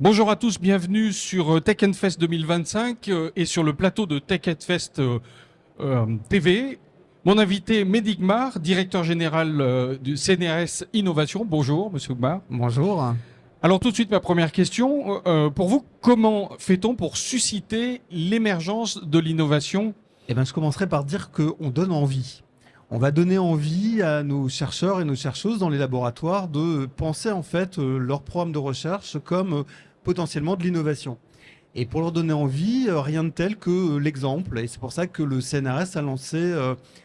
Bonjour à tous, bienvenue sur Tech Fest 2025 et sur le plateau de Tech Fest TV. Mon invité, Mehdi Gmar, directeur général du CNRS Innovation. Bonjour, monsieur Gmar. Bonjour. Alors tout de suite, ma première question. Pour vous, comment fait-on pour susciter l'émergence de l'innovation ? Je commencerai par dire qu'on donne envie. On va donner envie à nos chercheurs et nos chercheuses dans les laboratoires de penser en fait leur programme de recherche comme potentiellement de l'innovation. Et pour leur donner envie, rien de tel que l'exemple. Et c'est pour ça que le CNRS a lancé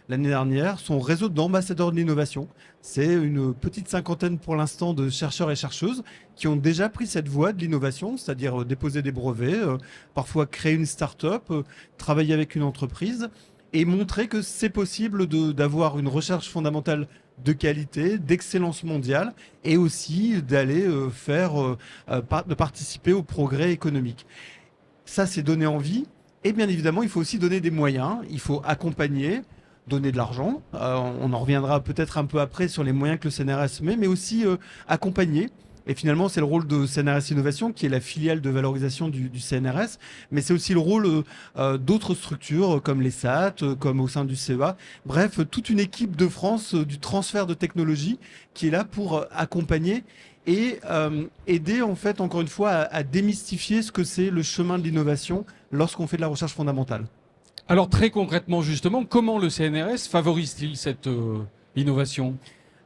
l'année dernière son réseau d'ambassadeurs de l'innovation. C'est une petite cinquantaine pour l'instant de chercheurs et chercheuses qui ont déjà pris cette voie de l'innovation, c'est-à-dire déposer des brevets, parfois créer une start-up, travailler avec une entreprise et montrer que c'est possible d'avoir une recherche fondamentale de qualité, d'excellence mondiale et aussi d'aller de participer au progrès économique. Ça, c'est donner envie. Et bien évidemment, il faut aussi donner des moyens. Il faut accompagner, donner de l'argent. On en reviendra peut-être un peu après sur les moyens que le CNRS met, mais aussi accompagner. Et finalement, c'est le rôle de CNRS Innovation, qui est la filiale de valorisation du CNRS. Mais c'est aussi le rôle d'autres structures, comme les SAT, comme au sein du CEA. Bref, toute une équipe de France du transfert de technologie qui est là pour accompagner et aider, en fait, encore une fois, à démystifier ce que c'est le chemin de l'innovation lorsqu'on fait de la recherche fondamentale. Alors très concrètement, justement, comment le CNRS favorise-t-il cette innovation ?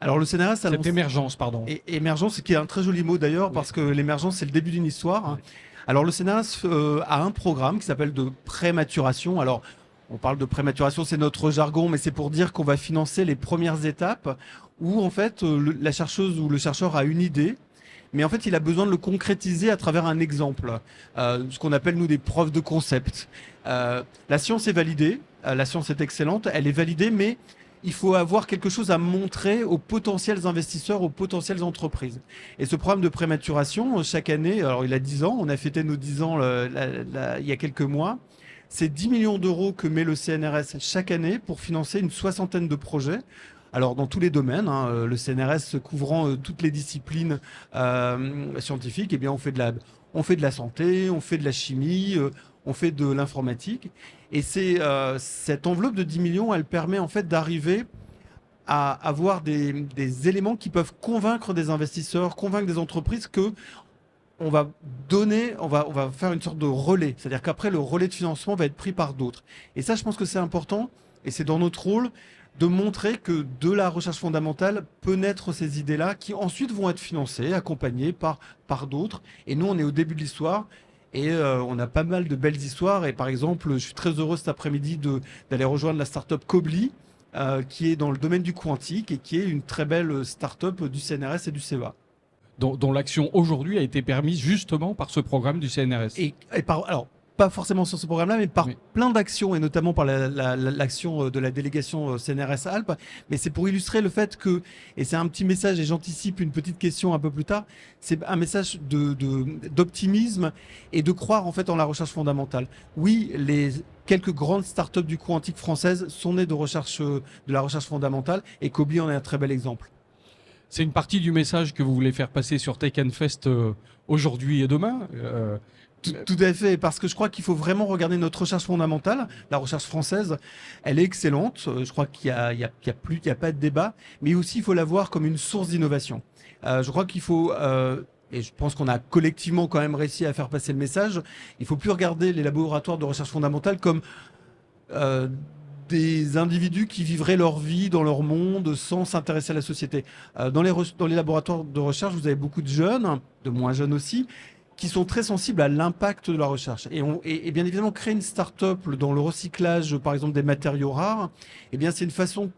Alors le CNRS cette émergence, pardon. Émergence, qui est un très joli mot d'ailleurs, oui. Parce que l'émergence, c'est le début d'une histoire. Oui. Alors le CNRS a un programme qui s'appelle de prématuration. Alors on parle de prématuration, c'est notre jargon, mais c'est pour dire qu'on va financer les premières étapes où en fait la chercheuse ou le chercheur a une idée, mais en fait il a besoin de le concrétiser à travers un exemple, ce qu'on appelle nous des preuves de concept. La science est validée, la science est excellente, elle est validée, mais il faut avoir quelque chose à montrer aux potentiels investisseurs, aux potentielles entreprises. Et ce programme de prématuration, chaque année, alors il a 10 ans, on a fêté nos 10 ans il y a quelques mois, c'est 10 millions d'euros que met le CNRS chaque année pour financer une soixantaine de projets. Alors dans tous les domaines, le CNRS couvrant toutes les disciplines scientifiques, eh bien on fait de la santé, on fait de la chimie, on fait de l'informatique. Et cette enveloppe de 10 millions, elle permet en fait d'arriver à avoir des éléments qui peuvent convaincre des investisseurs, convaincre des entreprises que on va faire une sorte de relais. C'est-à-dire qu'après, le relais de financement va être pris par d'autres. Et ça, je pense que c'est important, et c'est dans notre rôle de montrer que de la recherche fondamentale peut naître ces idées-là qui ensuite vont être financées, accompagnées par d'autres. Et nous, on est au début de l'histoire. Et on a pas mal de belles histoires. Et par exemple, je suis très heureux cet après-midi d'aller rejoindre la start-up Cobly, qui est dans le domaine du quantique et qui est une très belle start-up du CNRS et du CEA. Dont l'action aujourd'hui a été permise justement par ce programme du CNRS. Alors, pas forcément sur ce programme-là, mais par oui. plein d'actions, et notamment par l'action de la délégation CNRS Alpes. Mais c'est pour illustrer le fait que, et c'est un petit message, et j'anticipe une petite question un peu plus tard, c'est un message d'optimisme et de croire en fait en la recherche fondamentale. Oui, les quelques grandes startups du quantique françaises sont nées de la recherche fondamentale, et Cobly en est un très bel exemple. C'est une partie du message que vous voulez faire passer sur Tech Fest aujourd'hui et demain Tout à fait, parce que je crois qu'il faut vraiment regarder notre recherche fondamentale. La recherche française, elle est excellente. Je crois qu'il y a pas de débat, mais aussi il faut la voir comme une source d'innovation. Je crois qu'il faut, et je pense qu'on a collectivement quand même réussi à faire passer le message, il faut plus regarder les laboratoires de recherche fondamentale comme des individus qui vivraient leur vie dans leur monde sans s'intéresser à la société. Dans les laboratoires de recherche, vous avez beaucoup de jeunes, de moins jeunes aussi, qui sont très sensibles à l'impact de la recherche. Et bien évidemment, créer une start-up dans le recyclage, par exemple, des matériaux rares, eh bien, c'est une façon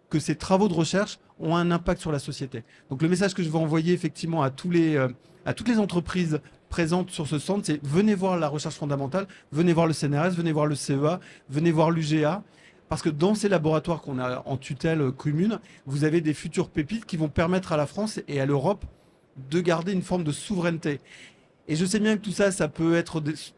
que ces travaux de recherche ont un impact sur la société. Donc le message que je veux envoyer effectivement à toutes les entreprises présentes sur ce centre, c'est venez voir la recherche fondamentale, venez voir le CNRS, venez voir le CEA, venez voir l'UGA, parce que dans ces laboratoires qu'on a en tutelle commune, vous avez des futures pépites qui vont permettre à la France et à l'Europe de garder une forme de souveraineté. Et je sais bien que tout ça, ça peut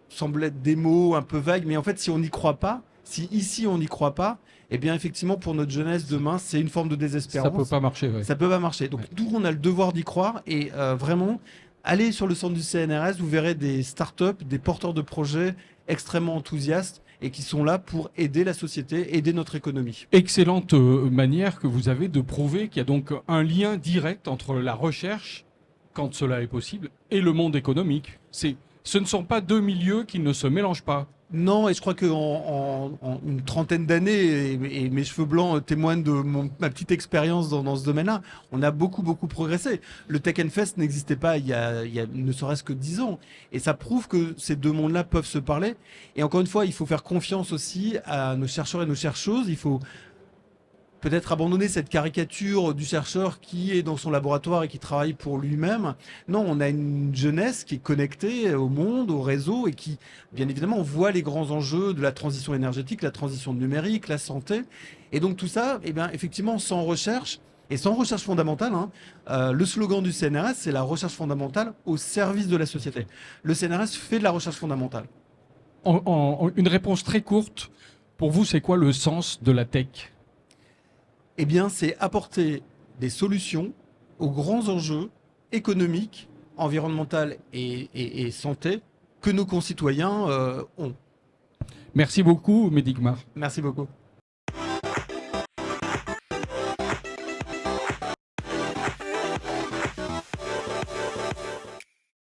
semble être des mots un peu vagues, mais en fait, si on n'y croit pas, si ici on n'y croit pas, eh bien effectivement pour notre jeunesse demain, c'est une forme de désespérance. Ça peut pas marcher. Ouais. Ça peut pas marcher. Donc nous, on a le devoir d'y croire et vraiment Allez sur le centre du CNRS, vous verrez des startups, des porteurs de projets extrêmement enthousiastes et qui sont là pour aider la société, aider notre économie. Excellente manière que vous avez de prouver qu'il y a donc un lien direct entre la recherche, quand cela est possible, et le monde économique. Ce ne sont pas deux milieux qui ne se mélangent pas. Non, et je crois qu'en une trentaine d'années, et mes cheveux blancs témoignent de ma petite expérience dans ce domaine-là, on a beaucoup, beaucoup progressé. Le Tech Fest n'existait pas il y a ne serait-ce que 10 ans. Et ça prouve que ces deux mondes-là peuvent se parler. Et encore une fois, il faut faire confiance aussi à nos chercheurs et nos chercheuses. Il faut peut-être abandonner cette caricature du chercheur qui est dans son laboratoire et qui travaille pour lui-même. Non, on a une jeunesse qui est connectée au monde, au réseau et qui, bien évidemment, voit les grands enjeux de la transition énergétique, la transition numérique, la santé. Et donc tout ça, eh bien, effectivement, sans recherche et sans recherche fondamentale, le slogan du CNRS, c'est la recherche fondamentale au service de la société. Le CNRS fait de la recherche fondamentale. Une réponse très courte. Pour vous, c'est quoi le sens de la tech ? Eh bien, c'est apporter des solutions aux grands enjeux économiques, environnementaux et santé que nos concitoyens ont. Merci beaucoup, Medigmar. Merci beaucoup.